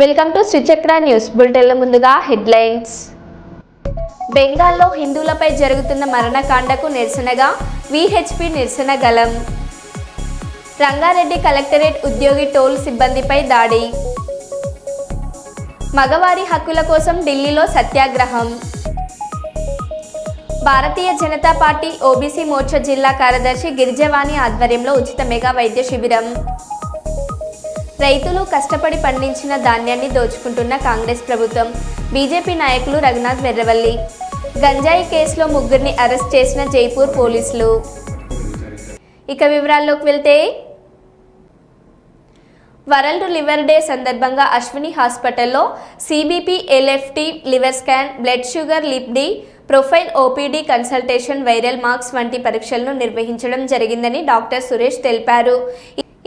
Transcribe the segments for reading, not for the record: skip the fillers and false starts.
Welcome to Sri Chakra news బులెటిన్ల ముందుగా headlines. బెంగాల్లో హిందువులపై జరుగుతున్న మరణకాండకు నిరసనగా విహెచ్పి నిరసన గళం. రంగారెడ్డి కలెక్టరేట్ ఉద్యోగి టోల్ సిబ్బందిపై దాడి. మగవారి హక్కుల కోసం ఢిల్లీలో సత్యాగ్రహం. భారతీయ జనతా పార్టీ ఓబీసీ మోర్చా జిల్లా కార్యదర్శి గిరిజవాణి ఆధ్వర్యంలో ఉచిత మెగా వైద్య శిబిరం. రైతులు కష్టపడి పండించిన ధాన్యాన్ని దోచుకుంటున్న కాంగ్రెస్ ప్రభుత్వం. బీజేపీ నాయకులు రఘునాథ్ వెర్రవల్లి. గంజాయి కేసులో ముగ్గురిని అరెస్ట్ చేసిన జైపూర్ పోలీసులు. ఇక వివరాల్లోకి వెళ్తే, వరల్డ్ లివర్ డే సందర్భంగా అశ్విని హాస్పిటల్లో CBP, LFT, liver scan, blood sugar, lipid profile, OPD consultation, viral markers వంటి పరీక్షలను నిర్వహించడం జరిగిందని డాక్టర్ సురేష్ తెలిపారు.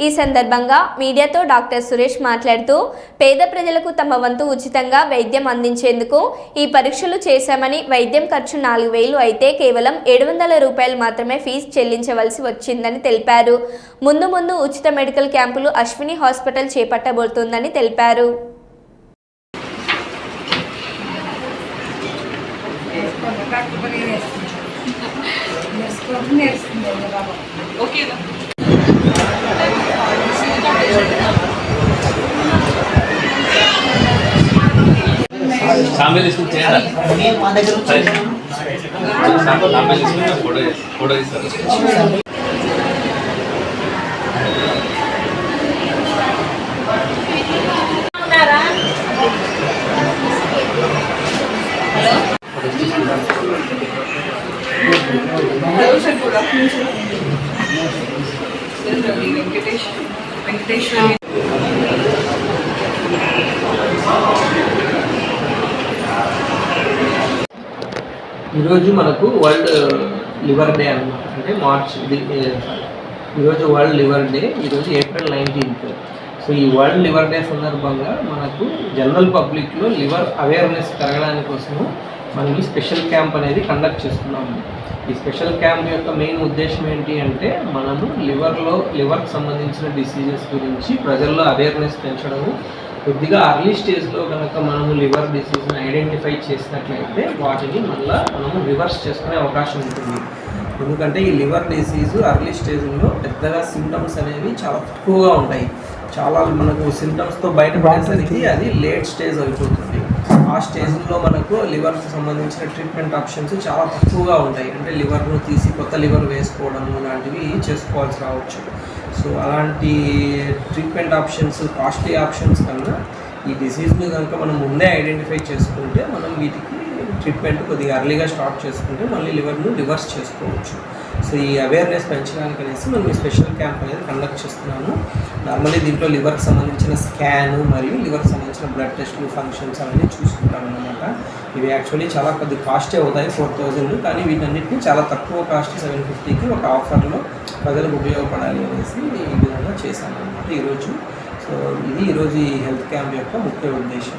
ఈ సందర్భంగా మీడియాతో డాక్టర్ సురేష్ మాట్లాడుతూ, పేద ప్రజలకు తమ వంతు ఉచితంగా వైద్యం అందించేందుకు ఈ పరీక్షలు చేశామని, వైద్యం ఖర్చు 4,000 అయితే కేవలం 700 రూపాయలు మాత్రమే ఫీజు చెల్లించవలసి వచ్చిందని తెలిపారు. ముందు ఉచిత మెడికల్ క్యాంపులు అశ్విని హాస్పిటల్ చేపట్టబోతోందని తెలిపారు. ఈరోజు మనకు వరల్డ్ లివర్ డే అన్నమాట. అంటే మార్చ్ ఈరోజు వరల్డ్ లివర్ డే, ఈరోజు ఏప్రిల్ 19th. సో ఈ వరల్డ్ లివర్ డే సందర్భంగా మనకు జనరల్ పబ్లిక్లో లివర్ అవేర్నెస్ పెరగడానికి కోసము మనం ఈ స్పెషల్ క్యాంప్ అనేది కండక్ట్ చేస్తున్నాము. ఈ స్పెషల్ క్యాంప్ యొక్క మెయిన్ ఉద్దేశం ఏంటి అంటే, మనము లివర్కి సంబంధించిన డిసీజెస్ గురించి ప్రజల్లో అవేర్నెస్ పెంచడము. కొద్దిగా అర్లీ స్టేజ్లో కనుక మనము లివర్ డిసీజ్ని ఐడెంటిఫై చేసినట్లయితే వాటిని మళ్ళీ మనము రివర్స్ చేసుకునే అవకాశం ఉంటుంది. ఎందుకంటే ఈ లివర్ డిసీజు అర్లీ స్టేజ్లో పెద్దగా సిమ్టమ్స్ అనేవి చాలా తక్కువగా ఉంటాయి. చాలా మనకు సిమ్టమ్స్తో బయటపడేసరికి అది లేట్ స్టేజ్ అయిపోతుంది. ఆ స్టేజ్లో మనకు లివర్కి సంబంధించిన ట్రీట్మెంట్ ఆప్షన్స్ చాలా తక్కువగా ఉంటాయి. అంటే లివర్ను తీసి కొత్త లివర్ వేసుకోవడము లాంటివి చేసుకోవాల్సి రావచ్చు. సో అలాంటి ట్రీట్మెంట్ ఆప్షన్స్, కాస్ట్లీ ఆప్షన్స్ కన్నా ఈ డిసీజ్ని కనుక మనం ముందే ఐడెంటిఫై చేసుకుంటే మనం వీటికి ట్రీట్మెంట్ కొద్దిగా అర్లీగా స్టార్ట్ చేసుకుంటే మళ్ళీ లివర్ను రివర్స్ చేసుకోవచ్చు. సో ఈ అవేర్నెస్ పెంచడానికి అనేసి మనం ఈ స్పెషల్ క్యాంప్ అనేది కండక్ట్ చేస్తున్నాము. నార్మల్లీ దీంట్లో లివర్కి సంబంధించిన స్కాను మరియు లివర్కి సంబంధించిన బ్లడ్ టెస్టులు, ఫంక్షన్స్ అవన్నీ చూసుకుంటాం అన్నమాట. ఇవి యాక్చువల్లీ చాలా కొద్ది కాస్ట్ అవుతాయి, 4,000. కానీ వీటన్నిటిని చాలా తక్కువ కాస్ట్ 750కి ఒక ఆఫర్లో ప్రజలకు ఉపయోగపడాలి అనేసి ఈ విధంగా చేశాను అన్నమాట ఈరోజు. సో ఇది ఈరోజు ఈ హెల్త్ క్యాంప్ యొక్క ముఖ్య ఉద్దేశం.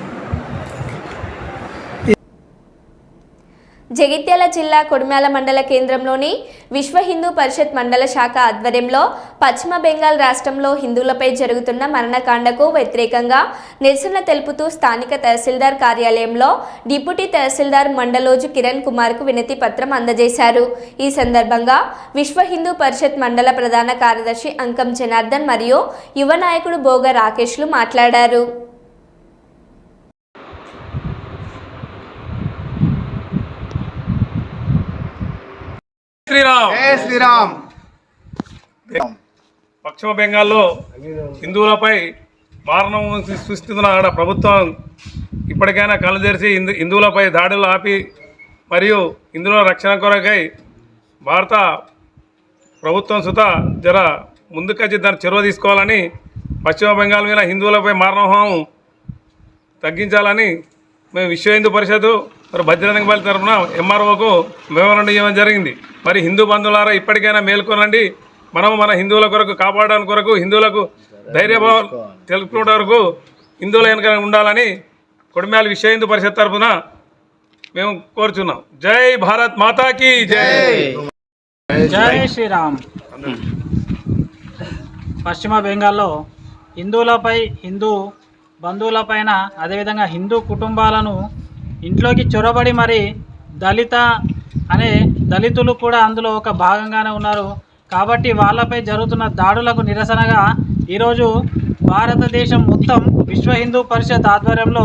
జగిత్యాల జిల్లా కొడిమ్యాల మండల కేంద్రంలోని విశ్వ హిందూ పరిషత్ మండల శాఖ ఆధ్వర్యంలో పశ్చిమ బెంగాల్ రాష్ట్రంలో హిందువులపై జరుగుతున్న మరణకాండకు వ్యతిరేకంగా నిరసన తెలుపుతూ స్థానిక తహసీల్దార్ కార్యాలయంలో డిప్యూటీ తహసీల్దార్ మండలోజు కిరణ్ కుమార్కు వినతి పత్రం అందజేశారు. ఈ సందర్భంగా విశ్వ హిందూ పరిషత్ మండల ప్రధాన కార్యదర్శి అంకం జనార్దన్ మరియు యువ నాయకుడు బోగ రాకేష్లు మాట్లాడారు. శ్రీరామ్. పశ్చిమ బెంగాల్లో హిందువులపై మారణం సృష్టిస్తున్న ప్రభుత్వం ఇప్పటికైనా కళ్ళు తెరిచి హిందువులపై దాడులు ఆపి మరియు హిందువుల రక్షణ కొరకై భారత ప్రభుత్వం సుత జర ముందుకొచ్చి దాన్ని చొరవ తీసుకోవాలని, పశ్చిమ బెంగాల్ మీద హిందువులపై మారణహోమం తగ్గించాలని మేము విశ్వ హిందూ పరిషత్ మరి బజరంగబలి తరఫున ఎంఆర్ఓకు మెమోరాండం ఇవ్వడం జరిగింది. మరి హిందూ బంధువులారా ఇప్పటికైనా మేల్కొనండి. మనము మన హిందువుల కొరకు కాపాడడానికి కొరకు, హిందువులకు ధైర్యభావం తెలుపుకునే వరకు హిందువుల వెనుక ఉండాలని కొడిమ్యాల విశ్వ హిందూ పరిషత్ తరఫున మేము కోరుచున్నాం. జై భారత్ మాతాకి జై. జై శ్రీరామ్. పశ్చిమ బెంగాల్లో హిందువులపై హిందూ బంధువులపైన అదేవిధంగా హిందూ కుటుంబాలను ఇంట్లోకి చొరబడి మరి దళితులు కూడా అందులో ఒక భాగంగానే ఉన్నారు. కాబట్టి వాళ్ళపై జరుగుతున్న దాడులకు నిరసనగా ఈరోజు భారతదేశం మొత్తం విశ్వ హిందూ పరిషత్ ఆధ్వర్యంలో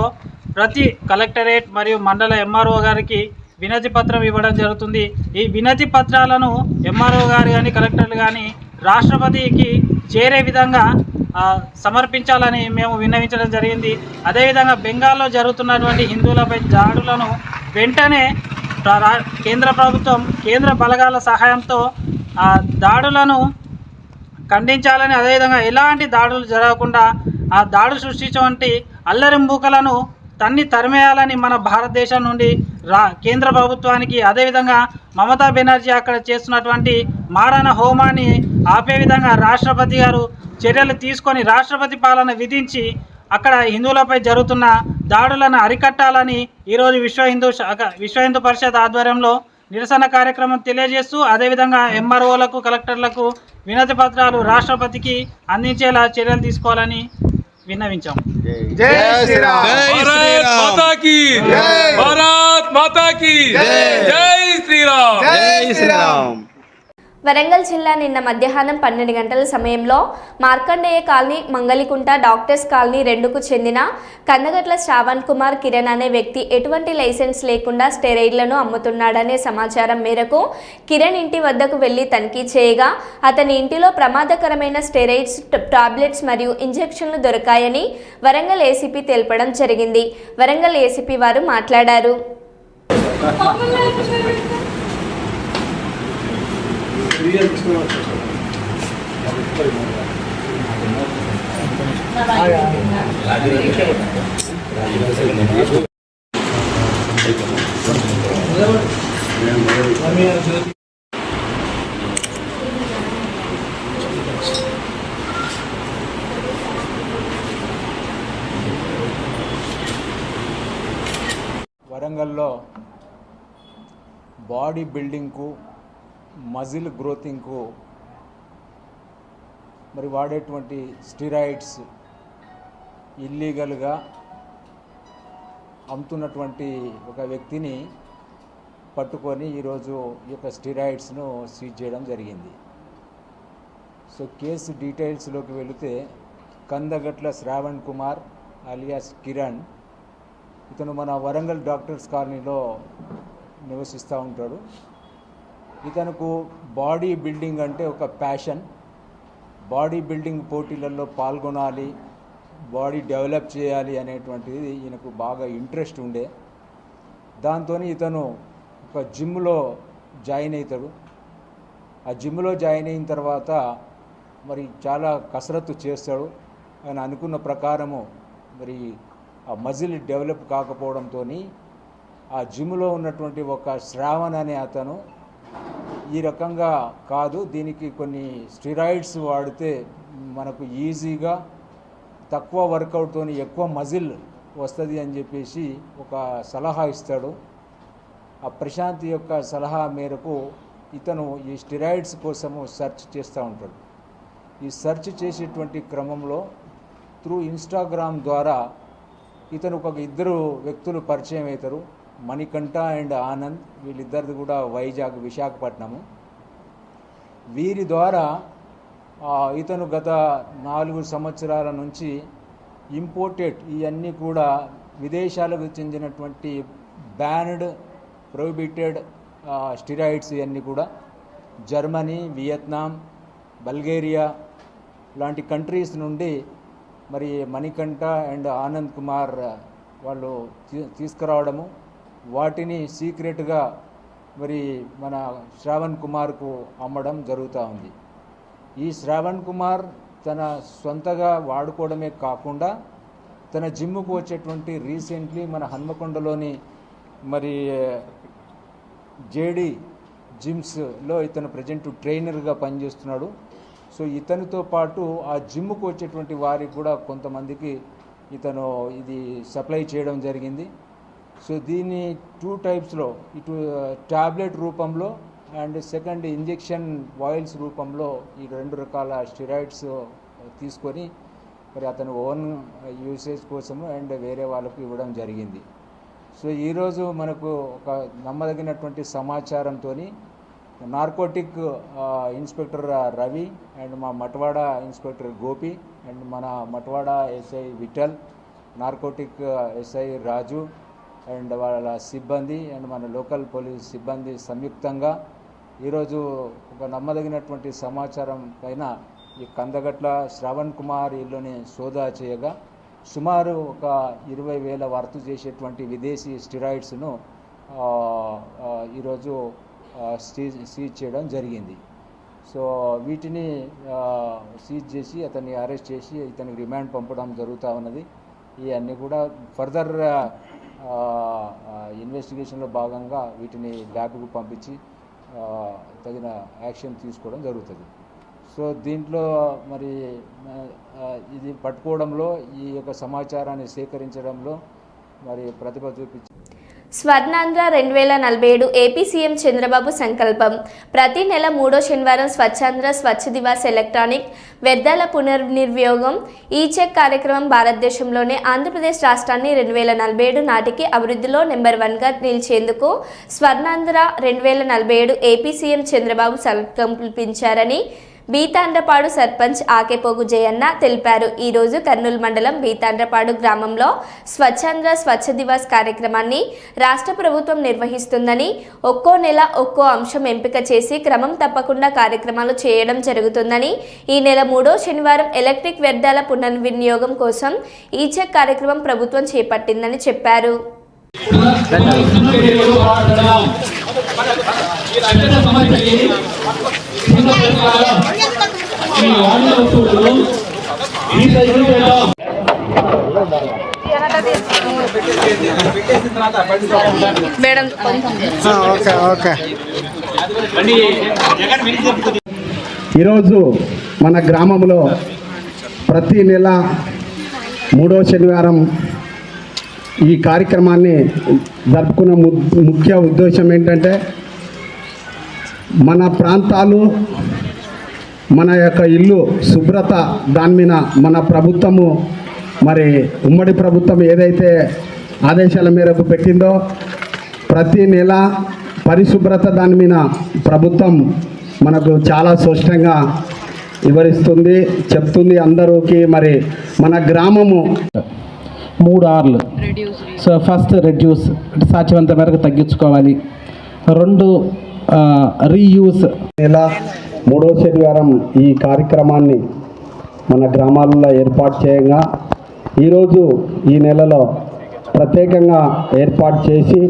ప్రతి కలెక్టరేట్ మరియు మండల ఎంఆర్ఓ గారికి వినతి పత్రం ఇవ్వడం జరుగుతుంది. ఈ వినతి పత్రాలను ఎంఆర్ఓ గారు కానీ కలెక్టర్లు కానీ రాష్ట్రపతికి చేరే విధంగా సమర్పించాలని మేము విన్నవించడం జరిగింది. అదేవిధంగా బెంగాల్లో జరుగుతున్నటువంటి హిందువులపై దాడులను వెంటనే కేంద్ర ప్రభుత్వం కేంద్ర బలగాల సహాయంతో దాడులను ఖండించాలని, అదేవిధంగా ఎలాంటి దాడులు జరగకుండా ఆ దాడులు సృష్టించేటువంటి అల్లరి మూకలను తరిమేయాలని మన భారతదేశం నుండి కేంద్ర ప్రభుత్వానికి, అదేవిధంగా మమతా బెనర్జీ అక్కడ చేస్తున్నటువంటి మారణ హోమాన్ని ఆపే విధంగా రాష్ట్రపతి గారు చర్యలు తీసుకొని రాష్ట్రపతి పాలన విధించి అక్కడ హిందువులపై జరుగుతున్న దాడులను అరికట్టాలని ఈరోజు విశ్వ హిందూ పరిషత్ ఆధ్వర్యంలో నిరసన కార్యక్రమం తెలియజేస్తూ, అదేవిధంగా ఎంఆర్ఓలకు కలెక్టర్లకు వినతి పత్రాలు రాష్ట్రపతికి అందించేలా చర్యలు తీసుకోవాలని విన్నవించాం. జై శ్రీరామ్. భారత్ మాతా కీ జై శ్రీరామ్. జై శ్రీరామ్. వరంగల్ జిల్లా నిన్న మధ్యాహ్నం 12 గంటల సమయంలో మార్కండేయ కాలనీ, మంగళికుంట, డాక్టర్స్ కాలనీ 2కు చెందిన కందగట్ల శ్రావణ్ కుమార్ కిరణ్ అనే వ్యక్తి ఎటువంటి లైసెన్స్ లేకుండా స్టెరాయిడ్లను అమ్ముతున్నాడనే సమాచారం మేరకు కిరణ్ ఇంటి వద్దకు వెళ్లి తనిఖీ చేయగా అతని ఇంటిలో ప్రమాదకరమైన స్టెరాయిడ్స్ టాబ్లెట్స్ మరియు ఇంజెక్షన్లు దొరికాయని వరంగల్ ఏసీపీ తెలపడం జరిగింది. వరంగల్ ఏసీపీ వారు మాట్లాడారు. వరంగల్లో బాడీ బిల్డింగ్కు, మజిల్ గ్రోతింగ్కు మరి వాడేటువంటి స్టిరాయిడ్స్ ఇల్లీగల్గా అమ్ముతున్నటువంటి ఒక వ్యక్తిని పట్టుకొని ఈరోజు ఈ యొక్క స్టిరాయిడ్స్ను సీజ్ చేయడం జరిగింది. సో కేసు డీటెయిల్స్లోకి వెళితే కందగట్ల శ్రావణ్ కుమార్ అలియాస్ కిరణ్, ఇతను మన వరంగల్ డాక్టర్స్ కాలనీలో నివసిస్తూ ఉంటాడు. ఇతనుకు బాడీ బిల్డింగ్ అంటే ఒక ప్యాషన్. బాడీ బిల్డింగ్ పోటీలలో పాల్గొనాలి, బాడీ డెవలప్ చేయాలి అనేటువంటిది ఈయనకు బాగా ఇంట్రెస్ట్ ఉండే. దాంతో ఇతను ఒక జిమ్లో జాయిన్ అవుతాడు. ఆ జిమ్లో జాయిన్ అయిన తర్వాత మరి చాలా కసరత్తు చేస్తాడు. ఆయన అనుకున్న ప్రకారము మరి ఆ మజిల్ డెవలప్ కాకపోవడంతో ఆ జిమ్లో ఉన్నటువంటి ఒక శ్రావణ్ అనే అతను ఈ రకంగా కాదు, దీనికి కొన్ని స్టిరాయిడ్స్ వాడితే మనకు ఈజీగా తక్కువ వర్కౌట్తో ఎక్కువ మజిల్ వస్తుంది అని చెప్పేసి ఒక సలహా ఇస్తాడు. ఆ ప్రశాంత్ యొక్క సలహా మేరకు ఇతను ఈ స్టిరాయిడ్స్ కోసము సెర్చ్ చేస్తూ ఉంటాడు. ఈ సెర్చ్ చేసేటువంటి క్రమంలో త్రూ ఇన్స్టాగ్రామ్ ద్వారా ఇతను ఒక ఇద్దరు వ్యక్తులు పరిచయం అవుతారు. మణికంఠ అండ్ ఆనంద్, వీళ్ళిద్దరిది కూడా వైజాగ్, విశాఖపట్నము. వీరి ద్వారా ఇతను గత 4 సంవత్సరాల నుంచి ఇంపోర్టెడ్ ఇవన్నీ కూడా విదేశాలకు చెందినటువంటి బ్యాన్డ్, ప్రొహిబిటెడ్ స్టిరాయిడ్స్ ఇవన్నీ కూడా జర్మనీ, వియత్నాం, బల్గేరియా లాంటి కంట్రీస్ నుండి మరి మణికంఠ అండ్ ఆనంద్ కుమార్ వాళ్ళు తీసుకురావడము, వాటిని సీక్రెట్గా మరి మన శ్రావణ్ కుమార్కు అమ్మడం జరుగుతూ ఉంది. ఈ శ్రావణ్ కుమార్ తన సొంతగా వాడుకోవడమే కాకుండా తన జిమ్ముకు వచ్చేటువంటి రీసెంట్లీ మన హన్మకొండలోని మరి జేడి జిమ్స్లో ఇతను ప్రజెంట్ ట్రైనర్గా పనిచేస్తున్నాడు. సో ఇతనితో పాటు ఆ జిమ్ముకు వచ్చేటువంటి వారికి కూడా కొంతమందికి ఇతను ఇది సప్లై చేయడం జరిగింది. సో దీన్ని 2 టైప్స్లో, ఇటు ట్యాబ్లెట్ రూపంలో అండ్ సెకండ్ ఇంజెక్షన్ ఆయిల్స్ రూపంలో ఈ 2 రకాల స్టిరాయిడ్స్ తీసుకొని మరి అతను ఓన్ యూసేజ్ కోసము అండ్ వేరే వాళ్ళకు ఇవ్వడం జరిగింది. సో ఈరోజు మనకు ఒక నమ్మదగినటువంటి సమాచారంతో నార్కోటిక్ ఇన్స్పెక్టర్ రవి అండ్ మా మట్వాడ ఇన్స్పెక్టర్ గోపి అండ్ మన Matwada SI Vittal, narcotic SI Raju and వాళ్ళ సిబ్బంది అండ్ మన లోకల్ పోలీస్ సిబ్బంది సంయుక్తంగా ఈరోజు ఒక నమ్మదగినటువంటి సమాచారం పైన ఈ కందగట్ల శ్రవణ్ కుమార్ ఇల్లుని సోదా చేయగా సుమారు ఒక 20,000 వర్తు చేసేటువంటి విదేశీ స్టిరాయిడ్స్ను ఈరోజు సీజ్ చేయడం జరిగింది. సో వీటిని సీజ్ చేసి అతన్ని అరెస్ట్ చేసి ఇతనికి రిమాండ్ పంపడం జరుగుతూ ఉన్నది. ఇవన్నీ కూడా ఫర్దర్ ఇన్వెస్టిగేషన్లో భాగంగా వీటిని ల్యాబ్కు పంపించి తగిన యాక్షన్ తీసుకోవడం జరుగుతుంది. సో దీంట్లో మరి ఇది పట్టుకోవడంలో ఈ యొక్క సమాచారాన్ని సేకరించడంలో మరి ప్రతిభ చూపించి స్వర్ణాంధ్ర 2047 ఏపీ సీఎం చంద్రబాబు సంకల్పం. ప్రతి నెల 3వ శనివారం స్వచ్ఛాంధ్ర స్వచ్ఛ దివాస్ ఎలక్ట్రానిక్ వ్యర్థాల పునర్వినియోగం ఈ చెక్ కార్యక్రమం భారతదేశంలోనే ఆంధ్రప్రదేశ్ రాష్ట్రాన్ని 2047 నాటికి అభివృద్ధిలో నెంబర్ 1గా నిలిచేందుకు స్వర్ణాంధ్ర 2047 ఏపీ సీఎం చంద్రబాబు సంకల్పించారని బీతాండ్రపాడు సర్పంచ్ ఆకేపోగు జయన్న తెలిపారు. ఈరోజు కర్నూలు మండలం బీతాండ్రపాడు గ్రామంలో స్వచ్ఛాంధ్ర స్వచ్ఛ దివాస్ కార్యక్రమాన్ని రాష్ట్ర ప్రభుత్వం నిర్వహిస్తుందని, ఒక్కో నెల ఒక్కో అంశం ఎంపిక చేసి క్రమం తప్పకుండా కార్యక్రమాలు చేయడం జరుగుతుందని, ఈ నెల 3వ శనివారం ఎలక్ట్రిక్ వ్యర్థాల పునర్వినియోగం కోసం ఈ చెక్ కార్యక్రమం ప్రభుత్వం చేపట్టిందని చెప్పారు. ఈరోజు మన గ్రామంలో ప్రతి నెల 3వ శనివారం ఈ కార్యక్రమాన్ని జరుపుకున్న ముఖ్య ఉద్దేశం ఏంటంటే మన ప్రాంతాలు, మన యొక్క ఇల్లు శుభ్రత, దాని మీద మన ప్రభుత్వము మరి ఉమ్మడి ప్రభుత్వం ఏదైతే ఆదేశాల మేరకు పెట్టిందో ప్రతి నెల పరిశుభ్రత దాని మీద ప్రభుత్వం మనకు చాలా స్పష్టంగా వివరిస్తుంది, చెప్తుంది అందరికీ. మరి మన గ్రామము 3 Rలు. సో ఫస్ట్ రెడ్యూస్, అంటే సాధ్యమంత మేరకు తగ్గించుకోవాలి. 2 రీయూజ్. నెల 3వ శనివారం ఈ కార్యక్రమాన్ని మన గ్రామాలలో ఏర్పాటు చేయగా ఈరోజు ఈ నెలలో ప్రత్యేకంగా ఏర్పాటు చేసి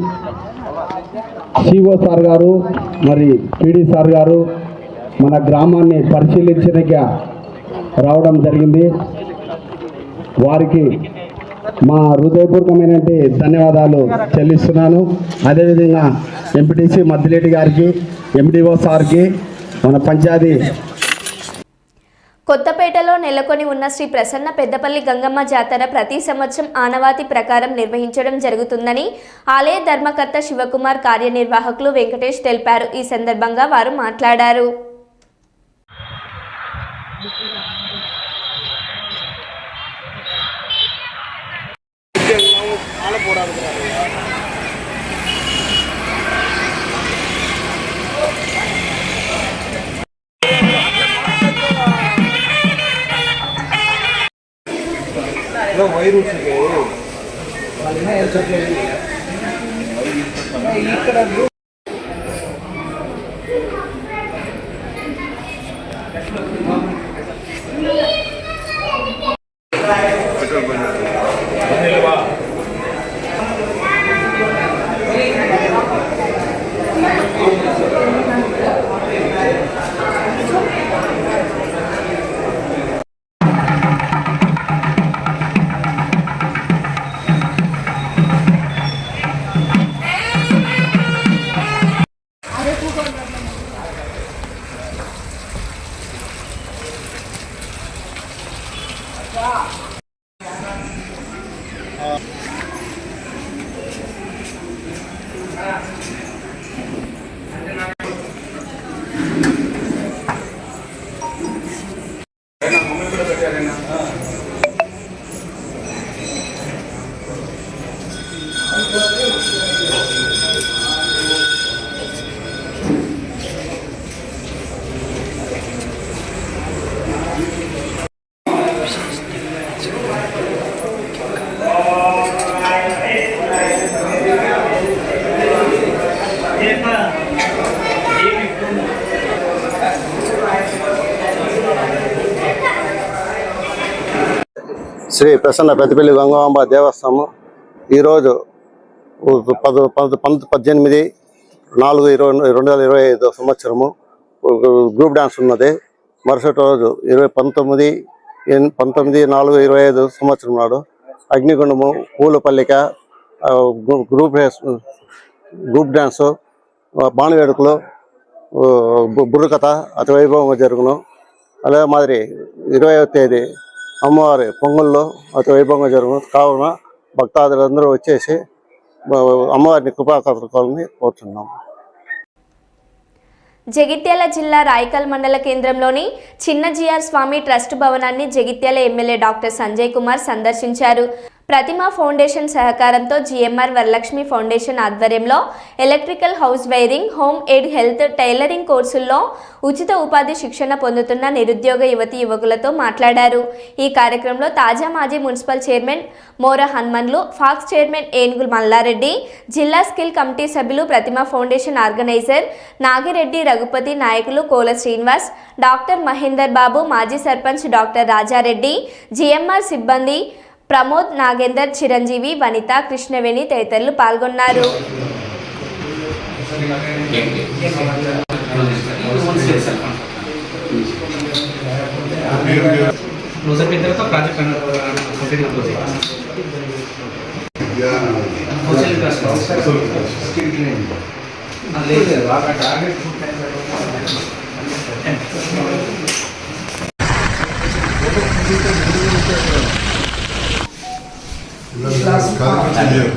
సిఓ సార్ గారు మరి పీడీ సార్ గారు మన గ్రామాన్ని పరిశీలించడానికి రావడం జరిగింది. వారికి మా హృదయపూర్వకమైన ధన్యవాదాలు చెల్లిస్తున్నాను. అదేవిధంగా ఎంపీటీసీ మద్దిరెడ్డి గారికి, ఎండిఓ సార్కి, మన పంచాయతీ. కొత్తపేటలో నెలకొని ఉన్న శ్రీ ప్రసన్న పెద్దపల్లి గంగమ్మ జాతర ప్రతి సంవత్సరం ఆనవాతి ప్రకారం నిర్వహించడం జరుగుతుందని ఆలయ ధర్మకర్త శివకుమార్, కార్యనిర్వాహకులు వెంకటేష్ తెలిపారు. ఈ సందర్భంగా వారు మాట్లాడారు. శ్రీ ప్రసన్న పెద్దపల్లి గంగాంబ దేవస్థానం ఈరోజు 18/4/2025 సంవత్సరము గ్రూప్ డ్యాన్స్ ఉన్నది. మరుసటి రోజు 19/4/25 సంవత్సరం నాడు అగ్నిగుండము, పూలపల్లిక, గ్రూప్ డ్యాన్సు, బాణవేడుకలు, బుర్రకథ అతి వైభవంగా జరుగును. అలాగే మాదిరి 20వ తేదీ అమ్మవారి పొంగల్లో అతి వైభవంగా జరుగును. కావున భక్తాదులందరూ వచ్చేసి అమ్మవారిని కృపాకృపాలని కోరుతున్నాము. జగిత్యాల జిల్లా రాయకల్ మండల కేంద్రంలోని చిన్న జిఆర్ స్వామి ట్రస్ట్ భవనాన్ని జగిత్యాల ఎమ్మెల్యే డాక్టర్ సంజయ్ కుమార్ సందర్శించారు. ప్రతిమా ఫౌండేషన్ సహకారంతో జిఎంఆర్ వరలక్ష్మి ఫౌండేషన్ ఆధ్వర్యంలో electrical house wiring, home aid, health, tailoring కోర్సుల్లో ఉచిత ఉపాధి శిక్షణ పొందుతున్న నిరుద్యోగ యువతీ యువకులతో మాట్లాడారు. ఈ కార్యక్రమంలో తాజా మాజీ municipal chairman మోర Hanmanlu, pox chairman ఏనుగు మల్లారెడ్డి, జిల్లా స్కిల్ కమిటీ సభ్యులు, ప్రతిమా ఫౌండేషన్ ఆర్గనైజర్ నాగిరెడ్డి, రఘుపతి, నాయకులు కోల శ్రీనివాస్, డాక్టర్ మహేందర్ బాబు, మాజీ సర్పంచ్ డాక్టర్ రాజారెడ్డి, జిఎంఆర్ సిబ్బంది ప్రమోద్, నాగేందర్, చిరంజీవి, వనిత, కృష్ణవేణి తదితరులు పాల్గొన్నారు.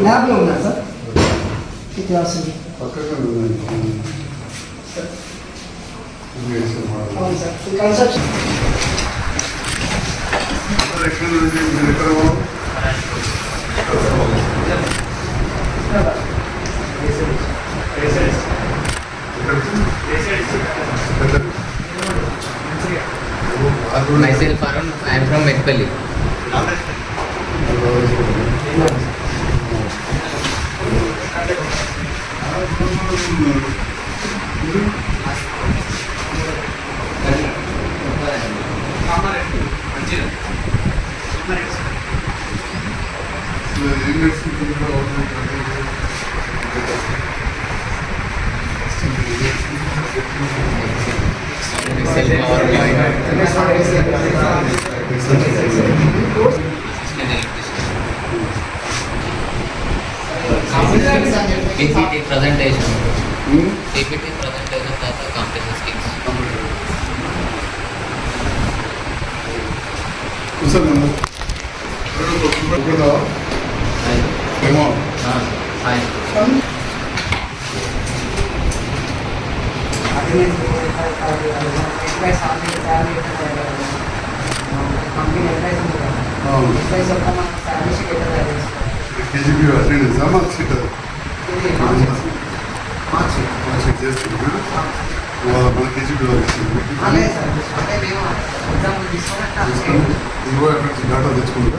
ల్యాబ్లో ఉన్నా సార్ ఈ క్లాస్ అవును sir construction Myself Arun, I am from Medpalli. PPT presentation. PPT presentation తర్వాత competition skills. డేటా తెచ్చుకుంటా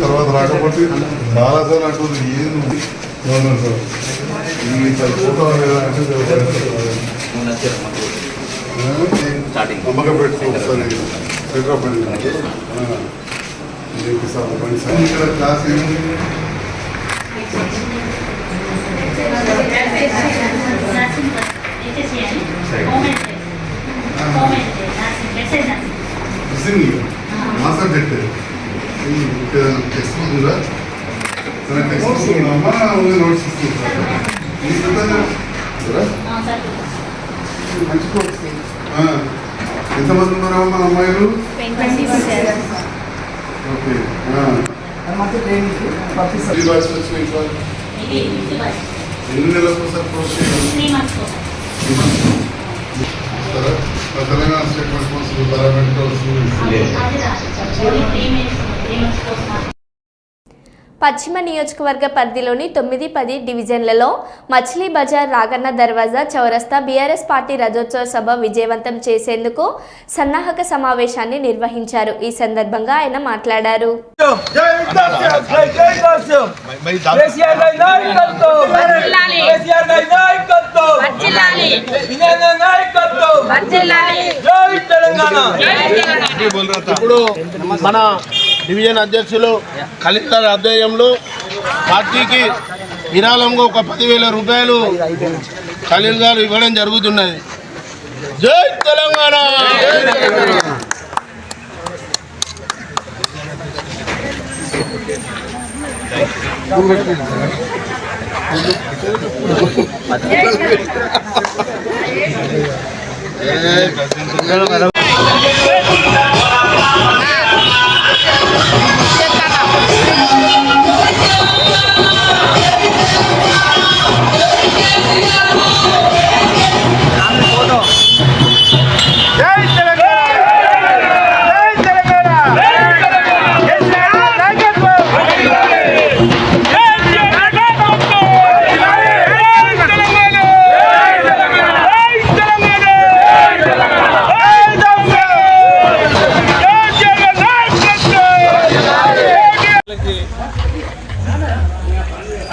తర్వాత రాకపోతే చాలా సార్లు అంటుంది ఏంది ఫోటో నమ్మకం పెట్టుకోవాలి ఇక్కడ క్లాస్ ఏముంది మా సబ్జెక్ట్ టెక్స్ట్ బుక్ ఉందా టెక్స్ట్ బుక్ ఉందమ్మా నోట్స్ మంచి కోర్స్. ఎంతమంది ఉన్నారమ్మా మన అమ్మాయిలు? ఓకే. ఎన్ని నెలలకు sir course Telangana state responsible paramedicals పశ్చిమ నియోజకవర్గ పరిధిలోని 9-10 డివిజన్లలో మచిలీ బజార్, రాగన్న దర్వాజా, చౌరస్తా బీఆర్ఎస్ పార్టీ రథోత్సవ సభ విజయవంతం చేసేందుకు సన్నాహక సమావేశాన్ని నిర్వహించారు. ఈ సందర్భంగా ఆయన మాట్లాడారు. ఇప్పుడు మన డివిజన్ అధ్యక్షులు ఖలీల్ గారి ఆధ్వర్యంలో పార్టీకి విరాళంగా ఒక 10,000 రూపాయలు ఖలీల్ గారు ఇవ్వడం జరుగుతున్నది. జై తెలంగాణ.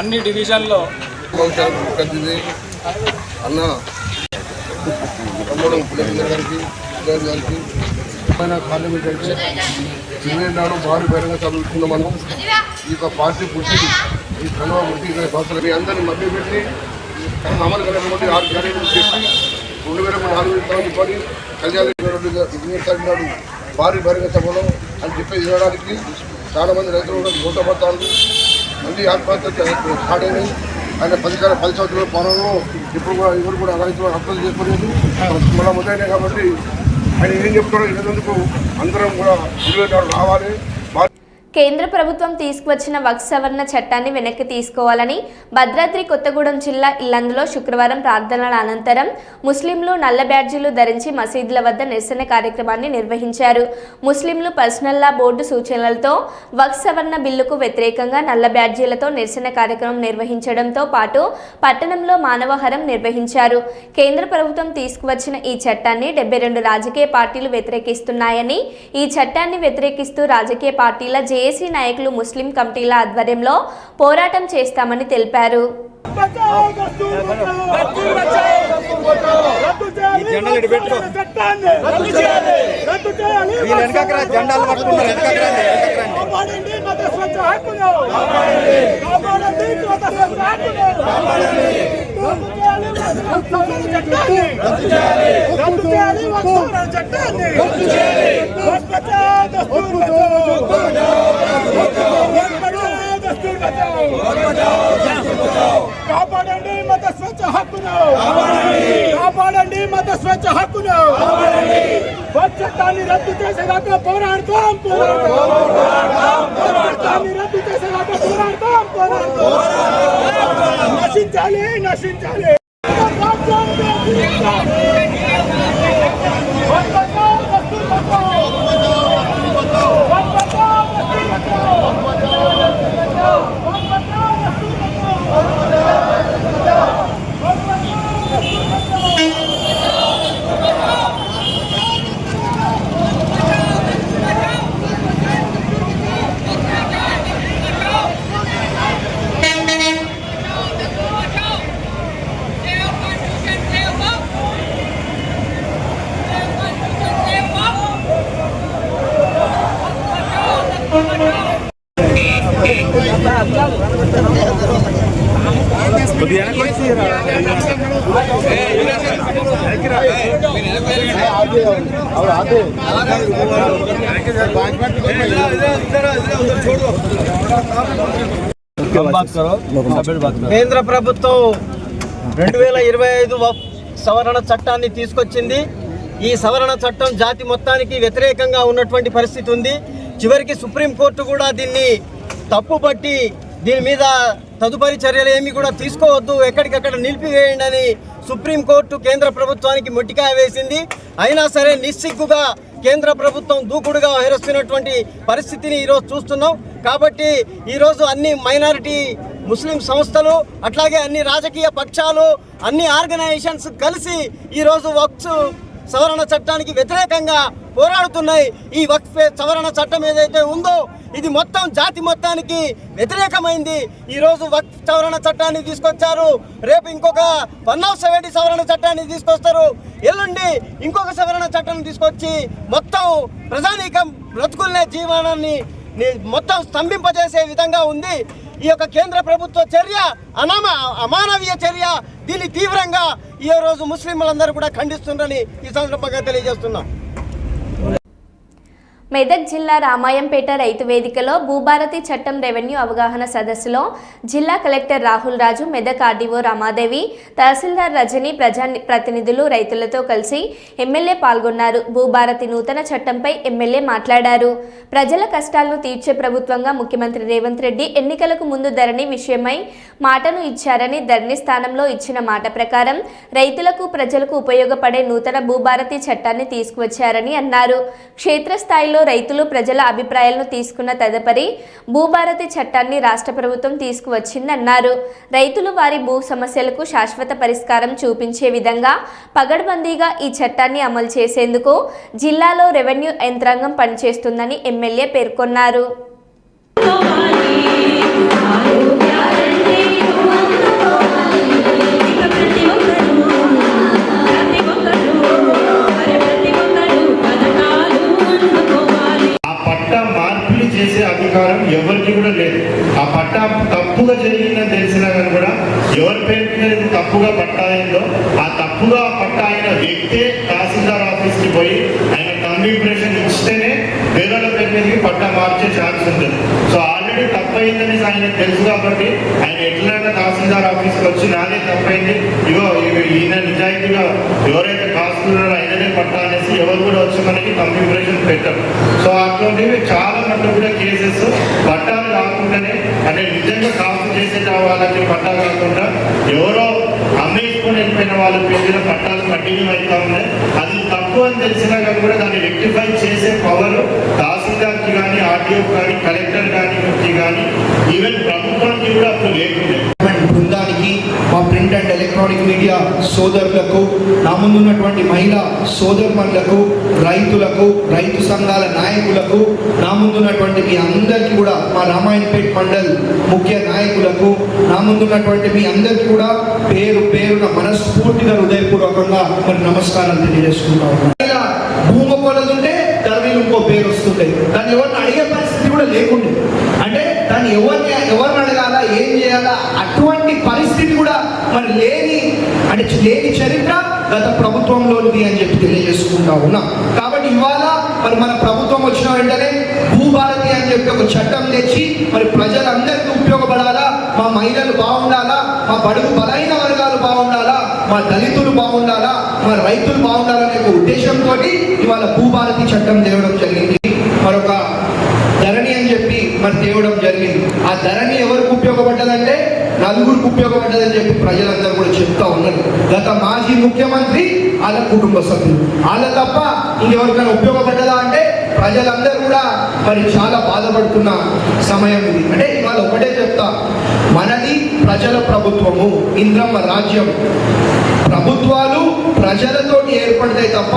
అన్ని డివిజన్లో అన్న తమ్ముడు గారికి పార్లమెంట్ అయితే చిన్న నాడు భారీ బహిరంగ చదువుతున్నాం. మనం ఈ యొక్క పార్టీ పుట్టి ఈ కనుమ పుట్టి సంవత్సరాలు మీ అందరినీ మధ్య పెట్టి అమలు కలిగినటువంటి 6 గ్యారెంటీలు చెప్పి 2004 చెప్పని కళ్యాణ ఇంజనీర్ నాడు భారీ బహిరంగ సభలో అని చెప్పేది వినడానికి చాలా మంది రైతులు మూతపడతారు. మళ్ళీ ఆత్మహత్య స్టార్ట్ అయినాయి. ఆయన 10 సంవత్సరాల పాలనలో ఇప్పుడు కూడా ఎవరు కూడా రైతులు ఆత్మహత్య చేసుకోలేదు. మళ్ళీ మొదలైనాయి కాబట్టి ఆయన ఏం చెప్తాడో వినేందుకు అందరం కూడా 24 రావాలి. కేంద్ర ప్రభుత్వం తీసుకువచ్చిన వక్ఫ్ సవరణ చట్టాన్ని వెనక్కి తీసుకోవాలని భద్రాద్రి కొత్తగూడెం జిల్లా ఇల్లందులో శుక్రవారం ప్రార్థనల అనంతరం ముస్లింలు నల్ల బ్యాడ్జీలు ధరించి మసీదుల వద్ద నిరసన కార్యక్రమాన్ని నిర్వహించారు. ముస్లింలు పర్సనల్ లా బోర్డు సూచనలతో వక్ఫ్ సవరణ బిల్లుకు వ్యతిరేకంగా నల్ల బ్యాడ్జీలతో నిరసన కార్యక్రమం నిర్వహించడంతో పాటు పట్టణంలో మానవహారం నిర్వహించారు. కేంద్ర ప్రభుత్వం తీసుకువచ్చిన ఈ చట్టాన్ని 72 రాజకీయ పార్టీలు వ్యతిరేకిస్తున్నాయని, ఈ చట్టాన్ని వ్యతిరేకిస్తూ రాజకీయ పార్టీల జేఏసీ నాయకులు ముస్లిం కమిటీల ఆధ్వర్యంలో పోరాటం చేస్తామని తెలిపారు. కాపాడండి మత స్వేచ్ఛ హక్కును, కాపాడండి మత స్వేచ్ఛ హక్కును. చట్టాన్ని రద్దు చేసేదాకా పోరాడతాం, చట్టాన్ని రద్దు చేసేదాకా పోరాడతాం. నశించాలి, నశించాలి. కేంద్ర ప్రభుత్వం 2025 వక్ఫ్ సవరణ చట్టాన్ని తీసుకొచ్చింది. ఈ సవరణ చట్టం జాతి మొత్తానికి వ్యతిరేకంగా ఉన్నటువంటి పరిస్థితి ఉంది. చివరికి సుప్రీంకోర్టు కూడా దీన్ని తప్పుపట్టి దీని మీద తదుపరి చర్యలు ఏమి కూడా తీసుకోవద్దు, ఎక్కడికక్కడ నిలిపివేయండి అని సుప్రీంకోర్టు కేంద్ర ప్రభుత్వానికి మొట్టికాయ వేసింది. అయినా సరే నిస్సిగ్గుగా కేంద్ర ప్రభుత్వం దూకుడుగా వ్యవహరిస్తున్నటువంటి పరిస్థితిని ఈరోజు చూస్తున్నాం. కాబట్టి ఈరోజు అన్ని మైనారిటీ ముస్లిం సంస్థలు అట్లాగే అన్ని రాజకీయ పక్షాలు అన్ని ఆర్గనైజేషన్స్ కలిసి ఈరోజు వక్ఫ్ సవరణ చట్టానికి వ్యతిరేకంగా పోరాడుతున్నాయి. ఈ వక్ఫ్ సవరణ చట్టం ఏదైతే ఉందో ఇది మొత్తం జాతి మొత్తానికి వ్యతిరేకమైంది. ఈరోజు వక్ఫ్ సవరణ చట్టాన్ని తీసుకొచ్చారు, రేపు ఇంకొక 170 సవరణ చట్టాన్ని తీసుకొస్తారు, ఎల్లుండి ఇంకొక సవరణ చట్టాన్ని తీసుకొచ్చి మొత్తం ప్రజానీకం బ్రతుకుల్నే జీవనాన్ని మొత్తం స్తంభింపజేసే విధంగా ఉంది. ఈ యొక్క కేంద్ర ప్రభుత్వ చర్య అమానవీయ చర్య. దీన్ని తీవ్రంగా ఈ రోజు ముస్లింలందరూ కూడా ఖండిస్తున్నారని ఈ సందర్భంగా తెలియజేస్తున్నాం. మెదక్ జిల్లా రామాయంపేట రైతు వేదికలో భూభారతి చట్టం రెవెన్యూ అవగాహన సదస్సులో జిల్లా కలెక్టర్ రాహుల్ రాజు, మెదక్ ఆర్డీఓ రామాదేవి, తహసీల్దార్ రజని, ప్రజాప్రతినిధులు రైతులతో కలిసి ఎమ్మెల్యే పాల్గొన్నారు. భూభారతి నూతన చట్టంపై ఎమ్మెల్యే మాట్లాడారు. ప్రజల కష్టాలను తీర్చే ప్రభుత్వంగా ముఖ్యమంత్రి రేవంత్ రెడ్డి ఎన్నికలకు ముందు ధరణి విషయమై మాటను ఇచ్చారని, ధరణి స్థానంలో ఇచ్చిన మాట ప్రకారం రైతులకు ప్రజలకు ఉపయోగపడే నూతన భూభారతి చట్టాన్ని తీసుకువచ్చారని అన్నారు. క్షేత్రస్థాయిలో రైతులు ప్రజల అభిప్రాయాలను తీసుకున్న తదుపరి భూభారతి చట్టాన్ని రాష్ట్ర ప్రభుత్వం తీసుకువచ్చిందన్నారు. రైతులు వారి భూ సమస్యలకు శాశ్వత పరిష్కారం చూపించే విధంగా పగడ్బందీగా ఈ చట్టాన్ని అమలు చేసేందుకు జిల్లాలో రెవెన్యూ యంత్రాంగం పనిచేస్తుందని ఎమ్మెల్యే పేర్కొన్నారు. చేసే అధికారం ఎవరికి కూడా లేదు. ఆ పట్టా తప్పుగా జరిగిందని తెలిసినా కానీ కూడా ఎవరి పేరు మీద తప్పుగా పట్టా అయిందో ఆ తప్పుగా పట్టా అయిన వ్యక్తే తహసీల్దార్ ఆఫీస్కి పోయి ఆయన కంప్యూటరేషన్ ఇస్తేనే వేరే పేరు మీదకి పట్టా మార్చే ఛాన్స్ ఉంటుంది. సో ఆల్రెడీ తప్పు అయిందని ఆయనకు తెలుసు కాబట్టి ఆయన ఎట్లైనా తహసీల్దార్ ఆఫీస్కి వచ్చి నాదే తప్పైంది, ఇగో ఈయన నిజాయితీగా ఎవరైతే కాస్తున్నారో ఆయననే పట్టా అనేసి ఎవరు కూడా వచ్చి మనకి కంప్యూటరేషన్ పెట్టరు. సో అట్లాంటివి చాలా మటుకు కూడా కేసెస్ పట్టాలు కాకుండానే అంటే నిజంగా కాపు చేసే వాళ్ళకి పట్టాలు కాకుండా ఎవరో అమ్మేసుకొని వెళ్ళిపోయిన వాళ్ళ పేరు పట్టాలు కంటిన్యూ అవుతా ఉన్నాయి. అది తప్పు అని తెలిసినా కానీ కూడా దాన్ని రెక్టిఫై చేసే పవర్ తహసీల్దార్కి కానీ, ఆర్టీఓకి కానీ, కలెక్టర్ కానీ ఈవెన్ ప్రభుత్వానికి కూడా అప్పుడు లేకుండే. బృందానికి, మా ప్రింట్ అండ్ ఎలక్ట్రానిక్ మీడియా సోదరులకు, నా ముందున్నటువంటి మహిళా సోదరులకు, రైతులకు, రైతు సంఘాల నాయకులకు, నా ముందున్నటువంటి మీ అందరికీ కూడా, మా రామాయణపేట మండల్ ముఖ్య నాయకులకు, నా ముందున్నటువంటి మీ అందరికీ కూడా పేరు పేరున మనస్ఫూర్తిగా హృదయపూర్వకంగా మరి నమస్కారాలు తెలియజేసుకుంటాం. ఇలా భూమి కొలదుంటే ధరణిలో ఇంకో పేరు వస్తుండే, దాన్ని ఎవరిని అడిగే పరిస్థితి కూడా లేకుండే. అంటే దాన్ని ఎవరిని అడగాలా, ఏం చేయాలా అటువంటి పరిస్థితి కూడా మరి లేని చరిత్ర గత ప్రభుత్వంలోనిది అని చెప్పి తెలియజేసుకుంటా ఉన్నాం. కాబట్టి ఇవాళ మరి మన ప్రభుత్వం వచ్చిన వెంటనే భూభారతి అని చెప్పి ఒక చట్టం తెచ్చి మరి ప్రజలందరికీ ఉపయోగపడాలా, మా మహిళలు బాగుండాలా, మా బడుగు బలైన వర్గాలు బాగుండాలా, మా దళితులు బాగుండాలా, మా రైతులు బాగుండాలనే ఒక ఉద్దేశంతో ఇవాళ భూభారతి చట్టం తేవడం జరిగింది. మరొక ధరణి అని చెప్పి మరి తేవడం జరిగింది. ఆ ధరణి ఎవరికి ఉపయోగపడ్డదంటే నలుగురికి ఉపయోగపడ్డదని చెప్పి ప్రజలందరూ కూడా చెప్తా ఉన్నారు. గత మాజీ ముఖ్యమంత్రి, వాళ్ళ కుటుంబ సభ్యులు, వాళ్ళ తప్ప ఇంకెవరికైనా ఉపయోగపడ్డదా అంటే ప్రజలందరూ కూడా మరి చాలా బాధపడుతున్న సమయం ఇది. అంటే ఇవాళ ఒకటే చెప్తా, మనది ప్రజల ప్రభుత్వము, ఇంద్రమ్మ రాజ్యం. ప్రభుత్వాలు ప్రజలతో ఏర్పడతాయి తప్ప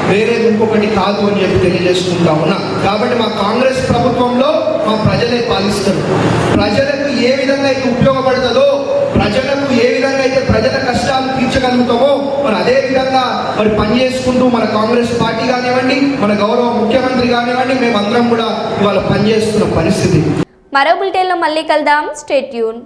వేరేది ఇంకొకటి కాదు అని చెప్పి తెలియజేసుకుంటా ఉన్నా. కాబట్టి మా కాంగ్రెస్ ప్రభుత్వంలో మా ప్రజలే పాలిస్తారు. ప్రజలకు ఏ విధంగా అయితే ఉపయోగపడుతుందో, ప్రజలకు ఏ విధంగా అయితే ప్రజల కష్టాలు తీర్చగలుగుతామో మరి అదే విధంగా మరి పనిచేసుకుంటూ మన కాంగ్రెస్ పార్టీ కానివ్వండి, మన గౌరవ ముఖ్యమంత్రి కానివ్వండి, మేమందరం కూడా ఇవాళ పనిచేస్తున్న పరిస్థితి. మరో బులెటిన్లో మళ్ళీ కలుద్దాం. Stay tune.